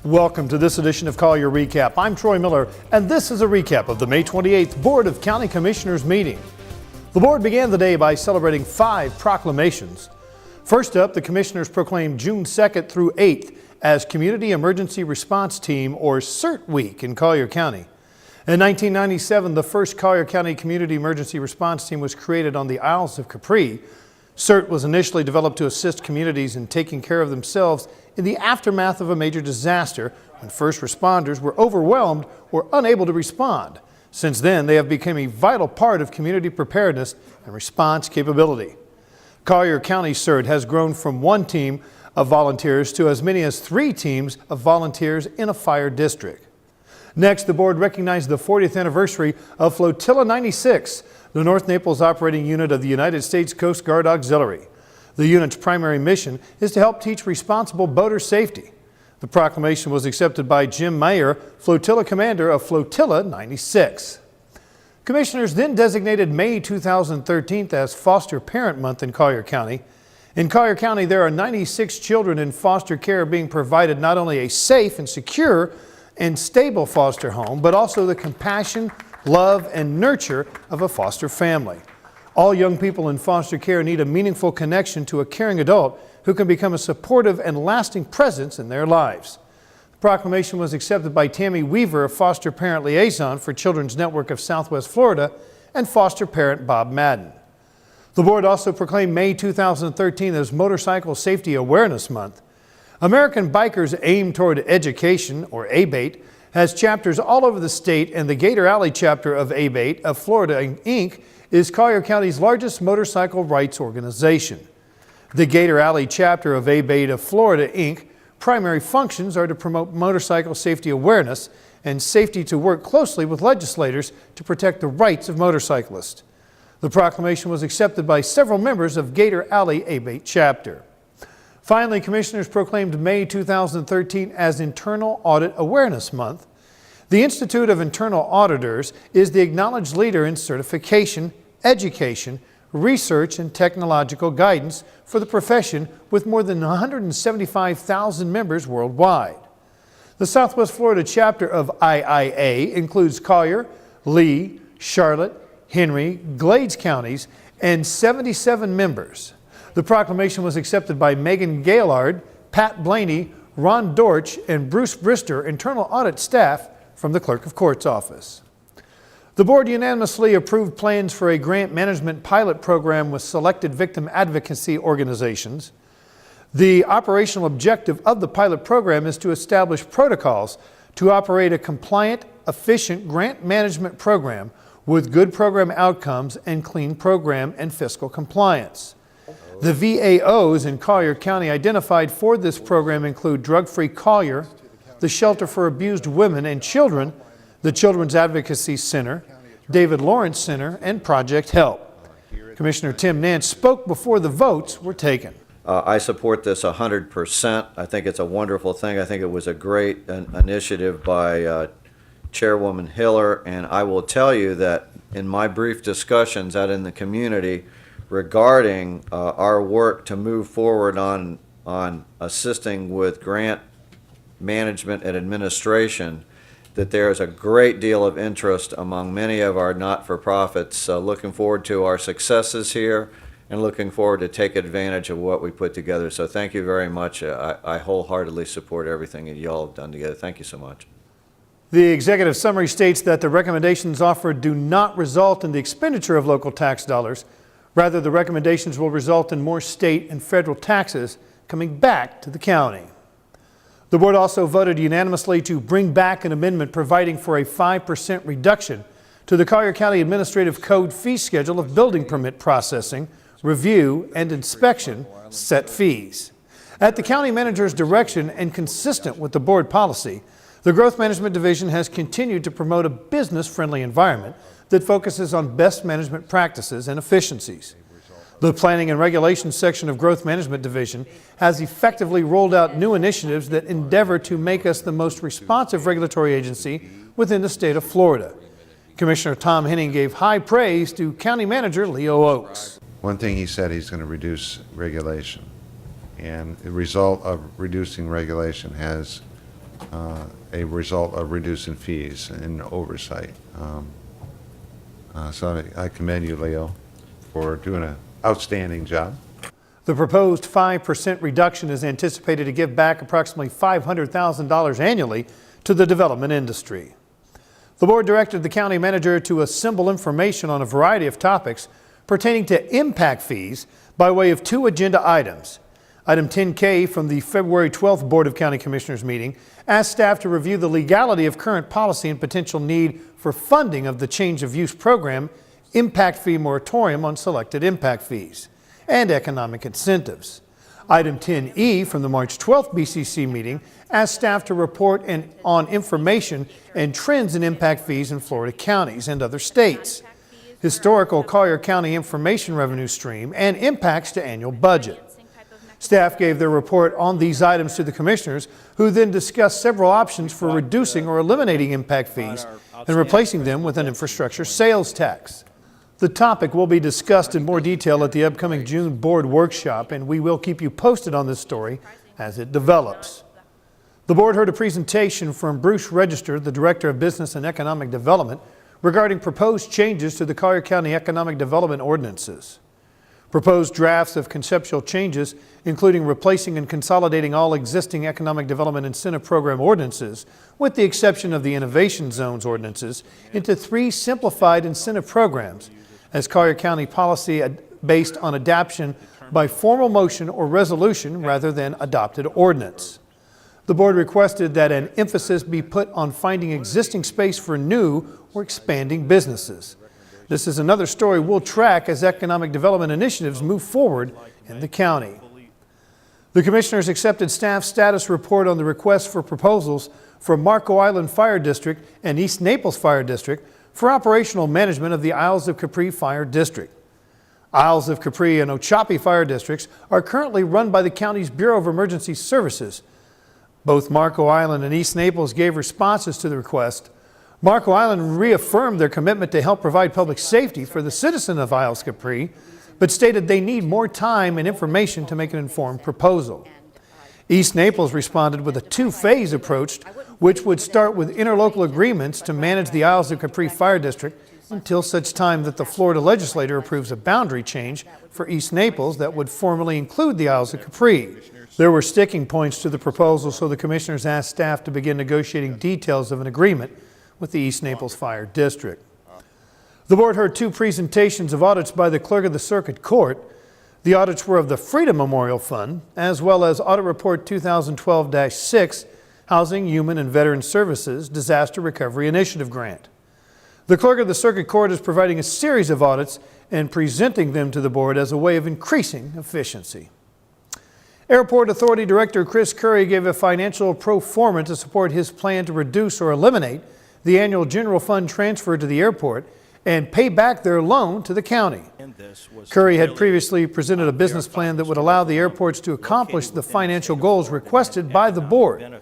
Welcome to this edition of Collier Recap. I'm Troy Miller, and this is a recap of the May 28th Board of County Commissioners meeting. The board began the day by celebrating 5 proclamations. First up, the commissioners proclaimed June 2nd through 8th as Community Emergency Response Team, or CERT Week, in Collier County. In 1997, the first Collier County Community Emergency Response Team was created on the Isles of Capri. CERT was initially developed to assist communities in taking care of themselves in the aftermath of a major disaster when first responders were overwhelmed or unable to respond. Since then, they have become a vital part of community preparedness and response capability. Collier County CERT has grown from 1 team of volunteers to as many as 3 teams of volunteers in a fire district. Next, the board recognized the 40th anniversary of Flotilla 96, the North Naples operating unit of the United States Coast Guard Auxiliary. The unit's primary mission is to help teach responsible boater safety. The proclamation was accepted by Jim Mayer, Flotilla Commander of Flotilla 96. Commissioners then designated May 2013 as Foster Parent Month in Collier County. In Collier County, there are 96 children in foster care being provided not only a safe and secure and stable foster home, but also the compassion, love, and nurture of a foster family. All young people in foster care need a meaningful connection to a caring adult who can become a supportive and lasting presence in their lives. The proclamation was accepted by Tammy Weaver, a foster parent liaison for Children's Network of Southwest Florida, and foster parent Bob Madden. The board also proclaimed May 2013 as Motorcycle Safety Awareness Month. American Bikers Aim Toward Education, or ABATE, has chapters all over the state, and the Gator Alley chapter of ABATE of Florida, Inc. is Collier County's largest motorcycle rights organization. The Gator Alley chapter of ABATE of Florida, Inc. primary functions are to promote motorcycle safety awareness and safety, to work closely with legislators to protect the rights of motorcyclists. The proclamation was accepted by several members of Gator Alley ABATE chapter. Finally, commissioners proclaimed May 2013 as Internal Audit Awareness Month. The Institute of Internal Auditors is the acknowledged leader in certification, education, research, and technological guidance for the profession, with more than 175,000 members worldwide. The Southwest Florida chapter of IIA includes Collier, Lee, Charlotte, Henry, Glades counties, and 77 members. The proclamation was accepted by Megan Gaillard, Pat Blaney, Ron Dortch, and Bruce Brister, internal audit staff from the Clerk of Court's office. The board unanimously approved plans for a grant management pilot program with selected victim advocacy organizations. The operational objective of the pilot program is to establish protocols to operate a compliant, efficient grant management program with good program outcomes and clean program and fiscal compliance. The VAOs in Collier County identified for this program include Drug Free Collier, the Shelter for Abused Women and Children, the Children's Advocacy Center, David Lawrence Center, and Project Help. Commissioner Tim Nance spoke before the votes were taken. I support this 100%. I think it's a wonderful thing. I think it was a great initiative by Chairwoman Hiller, and I will tell you that in my brief discussions out in the community regarding our work to move forward on assisting with grant management and administration, that there is a great deal of interest among many of our not-for-profits looking forward to our successes here and looking forward to take advantage of what we put together. So thank you very much. I wholeheartedly support everything that you all have done together. Thank you so much. The executive summary states that the recommendations offered do not result in the expenditure of local tax dollars. Rather, the recommendations will result in more state and federal taxes coming back to the county. The board also voted unanimously to bring back an amendment providing for a 5% reduction to the Collier County Administrative Code fee schedule of building permit processing, review, and inspection set fees. At the county manager's direction and consistent with the board policy, the Growth Management Division has continued to promote a business-friendly environment that focuses on best management practices and efficiencies. The Planning and Regulations section of Growth Management Division has effectively rolled out new initiatives that endeavor to make us the most responsive regulatory agency within the state of Florida. Commissioner Tom Henning gave high praise to County Manager Leo Oakes. One thing he said, he's going to reduce regulation. And the result of reducing regulation has a result of reducing fees and oversight. So I commend you, Leo, for doing an outstanding job. The proposed 5% reduction is anticipated to give back approximately $500,000 annually to the development industry. The board directed the county manager to assemble information on a variety of topics pertaining to impact fees by way of 2 agenda items. Item 10K from the February 12th Board of County Commissioners meeting asked staff to review the legality of current policy and potential need for funding of the change of use program, impact fee moratorium on selected impact fees, and economic incentives. Item 10E from the March 12th BCC meeting asked staff to report on information and trends in impact fees in Florida counties and other states, historical Collier County information revenue stream, and impacts to annual budget. Staff gave their report on these items to the commissioners, who then discussed several options for reducing or eliminating impact fees and replacing them with an infrastructure sales tax. The topic will be discussed in more detail at the upcoming June board workshop, and we will keep you posted on this story as it develops. The board heard a presentation from Bruce Register, the Director of Business and Economic Development, regarding proposed changes to the Collier County Economic Development ordinances. Proposed drafts of conceptual changes, including replacing and consolidating all existing economic development incentive program ordinances, with the exception of the innovation zones ordinances, into 3 simplified incentive programs, as Collier County policy based on adoption by formal motion or resolution rather than adopted ordinance. The board requested that an emphasis be put on finding existing space for new or expanding businesses. This is another story we'll track as economic development initiatives move forward in the county. The commissioners accepted staff status report on the request for proposals from Marco Island Fire District and East Naples Fire District for operational management of the Isles of Capri Fire District. Isles of Capri and Ochapi Fire Districts are currently run by the county's Bureau of Emergency Services. Both Marco Island and East Naples gave responses to the request. Marco Island reaffirmed their commitment to help provide public safety for the citizens of Isles Capri, but stated they need more time and information to make an informed proposal. East Naples responded with a 2-phase approach, which would start with interlocal agreements to manage the Isles of Capri Fire District until such time that the Florida legislature approves a boundary change for East Naples that would formally include the Isles of Capri. There were sticking points to the proposal, so the commissioners asked staff to begin negotiating details of an agreement with the East Naples Fire District. The board heard 2 presentations of audits by the clerk of the circuit court. The audits were of the Freedom Memorial Fund, as well as Audit Report 2012-6, Housing, Human, and Veteran Services Disaster Recovery Initiative Grant. The clerk of the circuit court is providing a series of audits and presenting them to the board as a way of increasing efficiency. Airport Authority Director Chris Curry gave a financial pro forma to support his plan to reduce or eliminate the annual general fund transfer to the airport and pay back their loan to the county. Curry had previously presented a business plan that would allow the airports to accomplish the financial goals requested by the board.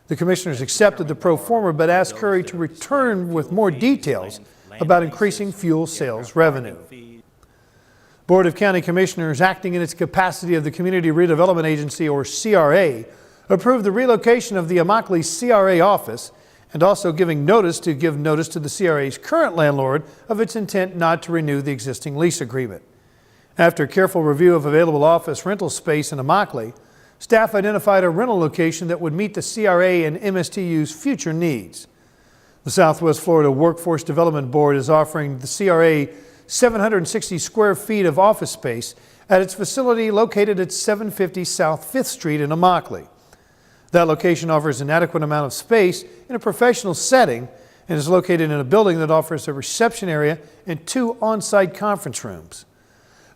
The commissioners accepted the pro forma but asked Curry to return with more details about increasing fuel sales revenue. Board of County Commissioners, acting in its capacity of the Community Redevelopment Agency, or CRA, approved the relocation of the Immokalee CRA office and also give notice to the CRA's current landlord of its intent not to renew the existing lease agreement. After careful review of available office rental space in Immokalee, staff identified a rental location that would meet the CRA and MSTU's future needs. The Southwest Florida Workforce Development Board is offering the CRA 760 square feet of office space at its facility located at 750 South 5th Street in Immokalee. That location offers an adequate amount of space in a professional setting and is located in a building that offers a reception area and 2 on-site conference rooms.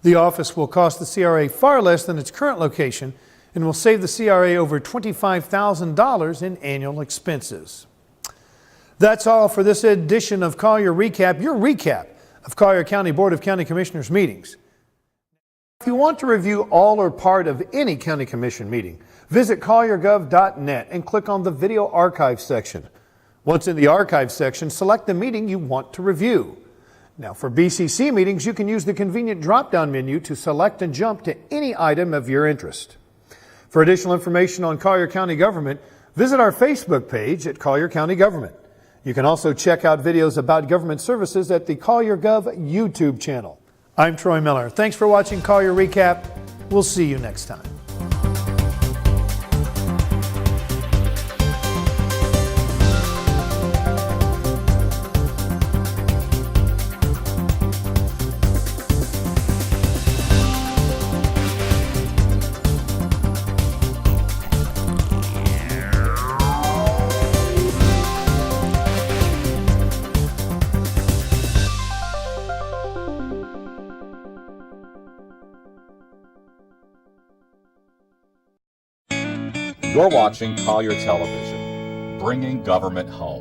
The office will cost the CRA far less than its current location and will save the CRA over $25,000 in annual expenses. That's all for this edition of Collier Recap, your recap of Collier County Board of County Commissioners meetings. If you want to review all or part of any county commission meeting, visit colliergov.net and click on the video archive section. Once in the archive section, select the meeting you want to review. Now, for BCC meetings, you can use the convenient drop-down menu to select and jump to any item of your interest. For additional information on Collier County government, Visit our Facebook page at Collier County Government. You can also check out videos about government services at the Collier Gov YouTube channel. I'm Troy Miller. Thanks for watching Collier Recap. We'll see you next time. You're watching Collier Television, bringing government home.